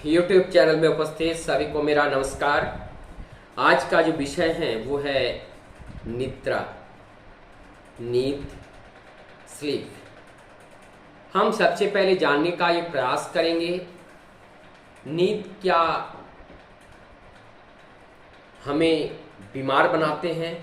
YouTube channel में उपस्थित सभी को मेरा नमस्कार। आज का जो विषय है वो है निद्रा, नींद, स्लीप। हम सबसे पहले जानने का ये प्रयास करेंगे नींद क्या हमें बीमार बनाते हैं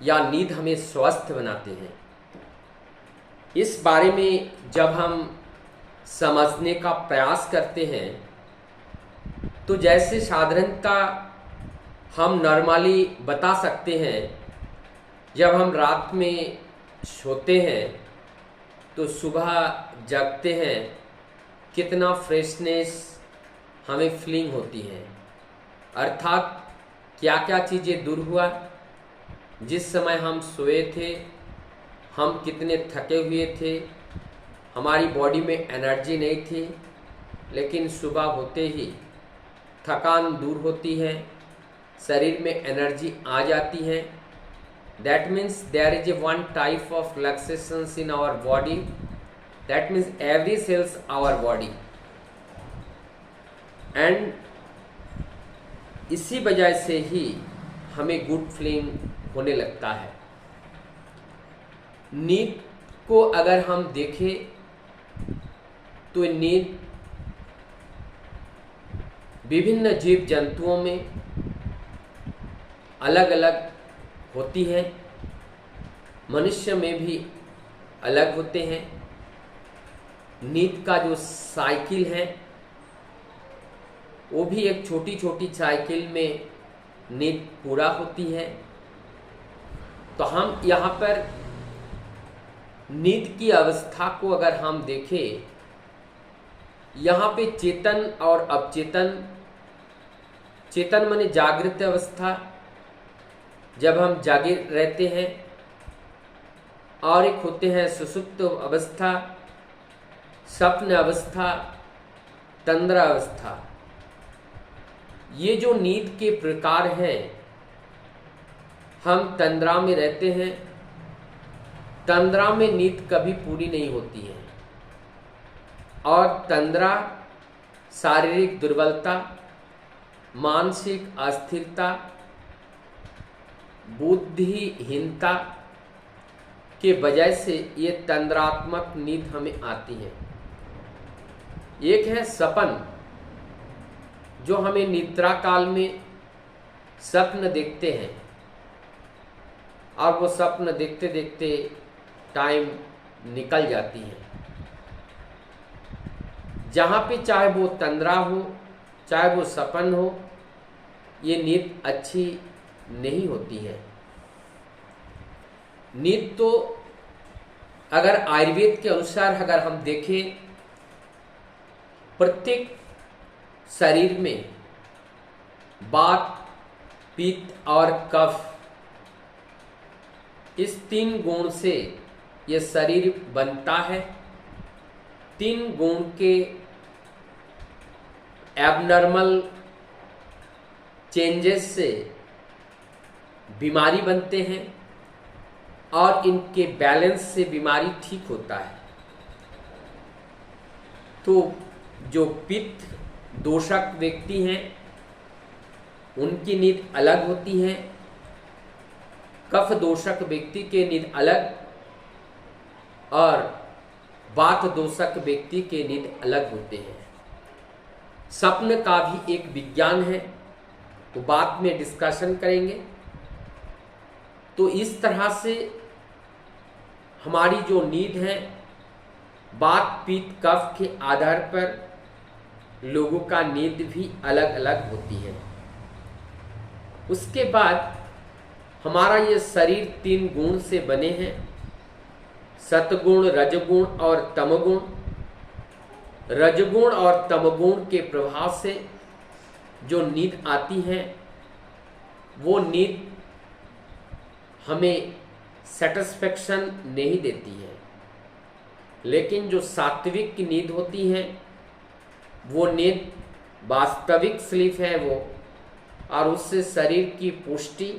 या नींद हमें स्वस्थ बनाते हैं। इस बारे में जब हम समझने का प्रयास करते हैं तो जैसे साधारणतः हम नॉर्मली बता सकते हैं, जब हम रात में सोते हैं तो सुबह जगते हैं कितना फ्रेशनेस हमें फीलिंग होती है, अर्थात क्या क्या चीज़ें दूर हुआ। जिस समय हम सोए थे हम कितने थके हुए थे, हमारी बॉडी में एनर्जी नहीं थी, लेकिन सुबह होते ही थकान दूर होती है, शरीर में एनर्जी आ जाती है। That means there is a one type of relaxations in our body, that means every cells our body. And इसी वजह से ही हमें गुड फीलिंग होने लगता है। नींद को अगर हम देखें तो नींद विभिन्न जीव जंतुओं में अलग अलग होती है, मनुष्य में भी अलग होते हैं। नींद का जो साइकिल है वो भी एक छोटी छोटी साइकिल में नींद पूरा होती है। तो हम यहाँ पर नींद की अवस्था को अगर हम देखें, यहाँ पे चेतन और अवचेतन। चेतन माने जागृत अवस्था, जब हम जागे रहते हैं, और एक होते हैं सुषुप्त अवस्था, स्वप्न अवस्था, तंद्रा अवस्था। ये जो नींद के प्रकार हैं, हम तंद्रा में रहते हैं। तंद्रा में नींद कभी पूरी नहीं होती है, और तंद्रा शारीरिक दुर्बलता, मानसिक अस्थिरता, बुद्धिहीनता के वजह से ये तंद्रात्मक नींद हमें आती है। एक है सपन, जो हमें निद्रा काल में स्वप्न देखते हैं, और वो स्वप्न देखते देखते टाइम निकल जाती है। जहाँ पे चाहे वो तंद्रा हो, चाहे वो सपन हो, ये नींद अच्छी नहीं होती है। नींद तो अगर आयुर्वेद के अनुसार अगर हम देखें, प्रत्येक शरीर में वात, पित्त और कफ, इस तीन गुण से ये शरीर बनता है। तीन गुण के एबनॉर्मल चेंजेस से बीमारी बनते हैं, और इनके बैलेंस से बीमारी ठीक होता है। तो जो पित्त दोषक व्यक्ति हैं उनकी नींद अलग होती है, कफ दोषक व्यक्ति के नींद अलग, और वात दोषक व्यक्ति के नींद अलग होते हैं। स्वप्न का भी एक विज्ञान है, तो बाद में डिस्कशन करेंगे। तो इस तरह से हमारी जो नींद है, वात, पित्त, कफ के आधार पर लोगों का नींद भी अलग अलग होती है। उसके बाद हमारा ये शरीर तीन गुण से बने हैं, सतगुण, रजगुण और तमगुण। रजगुण और तमगुण के प्रभाव से जो नींद आती है, वो नींद हमें सेटिस्फेक्शन नहीं देती है। लेकिन जो सात्विक की नींद होती है, वो नींद वास्तविक स्लीप है वो, और उससे शरीर की पुष्टि,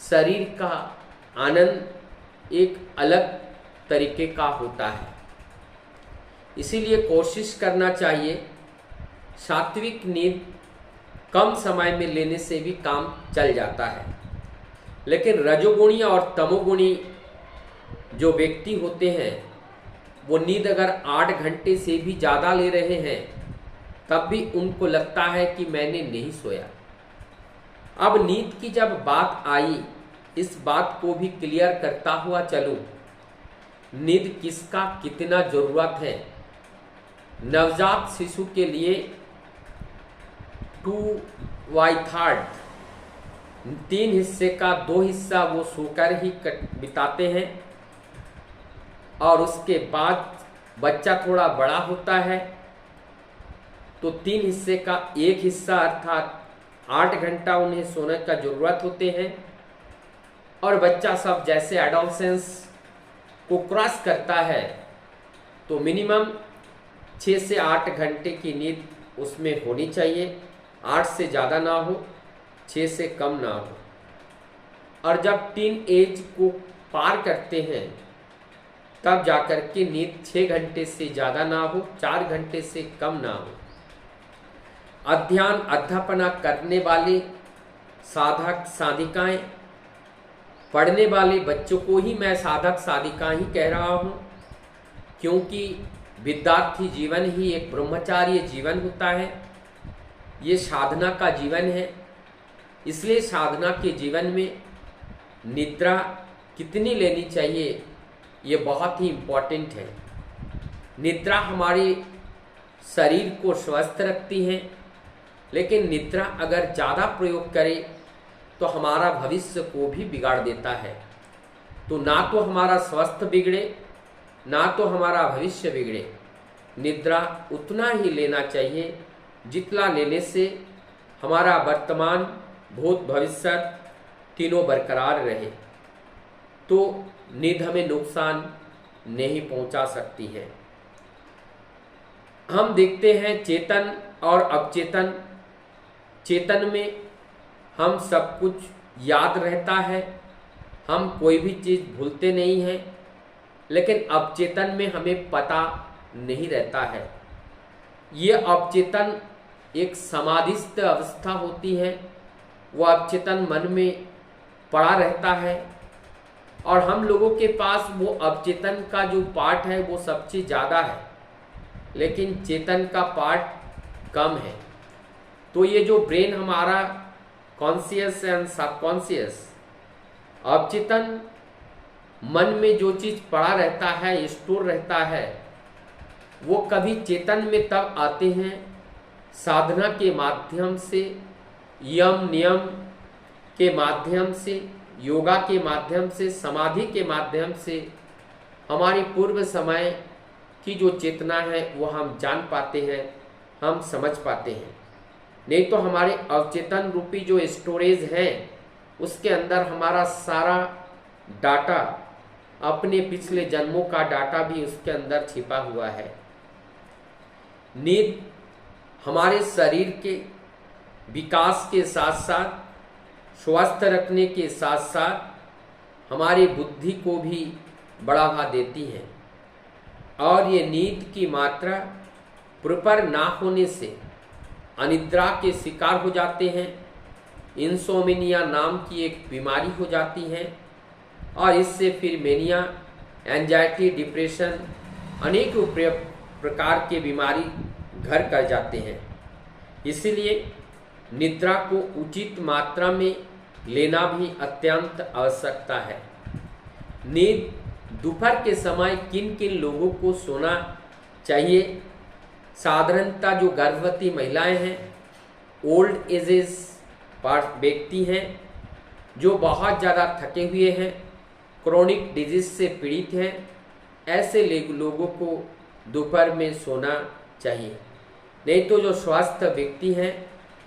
शरीर का आनंद एक अलग तरीके का होता है। इसीलिए कोशिश करना चाहिए सात्विक नींद कम समय में लेने से भी काम चल जाता है, लेकिन रजोगुणी और तमोगुणी जो व्यक्ति होते हैं वो नींद अगर 8 घंटे से भी ज़्यादा ले रहे हैं तब भी उनको लगता है कि मैंने नहीं सोया। अब नींद की जब बात आई, इस बात को भी क्लियर करता हुआ चलूं, नींद किसका कितना ज़रूरत है। नवजात शिशु के लिए 2/3 3 हिस्से का 2 हिस्सा वो सोकर ही बिताते हैं, और उसके बाद बच्चा थोड़ा बड़ा होता है तो 3 हिस्से का 1 हिस्सा अर्थात 8 घंटा उन्हें सोने का ज़रूरत होते हैं, और बच्चा सब जैसे एडोलसेंस को क्रॉस करता है तो मिनिमम 6 से 8 घंटे की नींद उसमें होनी चाहिए। 8 से ज़्यादा ना हो, 6 से कम ना हो। और जब टीन एज को पार करते हैं तब जाकर के नींद 6 घंटे से ज़्यादा ना हो, 4 घंटे से कम ना हो। अध्यापना करने वाले साधक साधिकाएं, पढ़ने वाले बच्चों को ही मैं साधक साधिका ही कह रहा हूँ, क्योंकि विद्यार्थी जीवन ही एक ब्रह्मचार्य जीवन होता है, ये साधना का जीवन है। इसलिए साधना के जीवन में निद्रा कितनी लेनी चाहिए ये बहुत ही इम्पोर्टेंट है। निद्रा हमारे शरीर को स्वस्थ रखती है, लेकिन निद्रा अगर ज़्यादा प्रयोग करे तो हमारा भविष्य को भी बिगाड़ देता है। तो ना तो हमारा स्वास्थ्य बिगड़े, ना तो हमारा भविष्य बिगड़े। निद्रा उतना ही लेना चाहिए जितना लेने से हमारा वर्तमान, भूत, भविष्य तीनों बरकरार रहे। तो नींद हमें नुकसान नहीं पहुंचा सकती है। हम देखते हैं चेतन और अवचेतन। चेतन में हम सब कुछ याद रहता है, हम कोई भी चीज़ भूलते नहीं हैं, लेकिन अवचेतन में हमें पता नहीं रहता है। ये अवचेतन एक समाधिस्थ अवस्था होती है, वो अवचेतन मन में पड़ा रहता है, और हम लोगों के पास वो अवचेतन का जो पार्ट है वो सबसे ज़्यादा है, लेकिन चेतन का पार्ट कम है। तो ये जो ब्रेन हमारा कॉन्शियस एंड सबकॉन्शियस, अवचेतन मन में जो चीज़ पड़ा रहता है, स्टोर रहता है, वो कभी चेतन में तब आते हैं साधना के माध्यम से, यम नियम के माध्यम से, योगा के माध्यम से, समाधि के माध्यम से हमारी पूर्व समय की जो चेतना है वो हम जान पाते हैं, हम समझ पाते हैं। नहीं तो हमारे अवचेतन रूपी जो स्टोरेज है उसके अंदर हमारा सारा डाटा, अपने पिछले जन्मों का डाटा भी उसके अंदर छिपा हुआ है। नींद हमारे शरीर के विकास के साथ साथ, स्वस्थ रखने के साथ साथ हमारी बुद्धि को भी बढ़ावा देती है। और ये नींद की मात्रा प्रॉपर ना होने से अनिद्रा के शिकार हो जाते हैं। इंसोमिनिया नाम की एक बीमारी हो जाती है, और इससे फिर मेनिया, एंजाइटी, डिप्रेशन, अनेकों प्रकार के बीमारी घर कर जाते हैं। इसीलिए निद्रा को उचित मात्रा में लेना भी अत्यंत आवश्यकता है। नींद दोपहर के समय किन किन लोगों को सोना चाहिए? साधारणतः जो गर्भवती महिलाएं हैं, ओल्ड एजेस व्यक्ति हैं, जो बहुत ज़्यादा थके हुए हैं, क्रोनिक डिजीज से पीड़ित हैं, ऐसे लोगों को दोपहर में सोना चाहिए। नहीं तो जो स्वस्थ व्यक्ति हैं,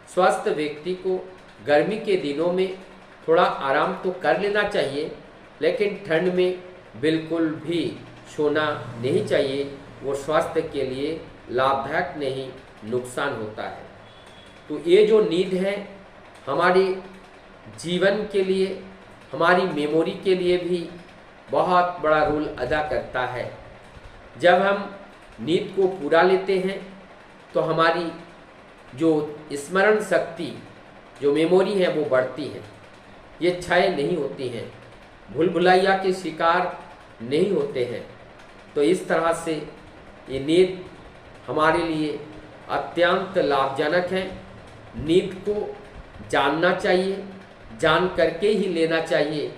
स्वस्थ व्यक्ति को गर्मी के दिनों में थोड़ा आराम तो कर लेना चाहिए, लेकिन ठंड में बिल्कुल भी सोना नहीं चाहिए। वो स्वास्थ्य के लिए लाभदायक नहीं, नुकसान होता है। तो ये जो नींद है हमारे जीवन के लिए, हमारी मेमोरी के लिए भी बहुत बड़ा रोल अदा करता है। जब हम नींद को पूरा लेते हैं तो हमारी जो स्मरण शक्ति, जो मेमोरी है वो बढ़ती है, ये क्षय नहीं होती हैं, भूल भुलैया के शिकार नहीं होते हैं। तो इस तरह से ये नींद हमारे लिए अत्यंत लाभजनक है। नींद को जानना चाहिए, जान करके ही लेना चाहिए,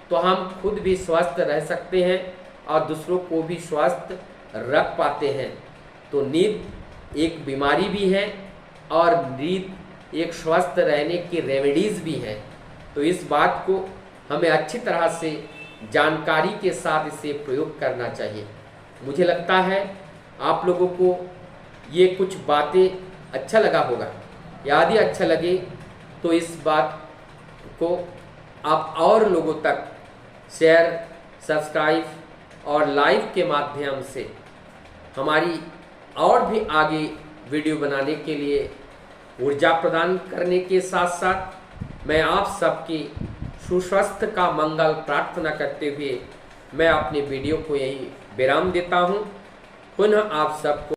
तो हम खुद भी स्वस्थ रह सकते हैं और दूसरों को भी स्वस्थ रख पाते हैं। तो नींद एक बीमारी भी है और नींद एक स्वस्थ रहने की रेमेडीज़ भी है। तो इस बात को हमें अच्छी तरह से जानकारी के साथ इसे प्रयोग करना चाहिए। मुझे लगता है आप लोगों को ये कुछ बातें अच्छा लगा होगा। यदि अच्छा लगे तो इस बात को आप और लोगों तक शेयर, सब्सक्राइब और लाइव के माध्यम से हमारी और भी आगे वीडियो बनाने के लिए ऊर्जा प्रदान करने के साथ साथ मैं आप सबकी सुस्वास्थ्य का मंगल प्रार्थना करते हुए मैं अपने वीडियो को यहीं विराम देता हूं। पुनः आप सबको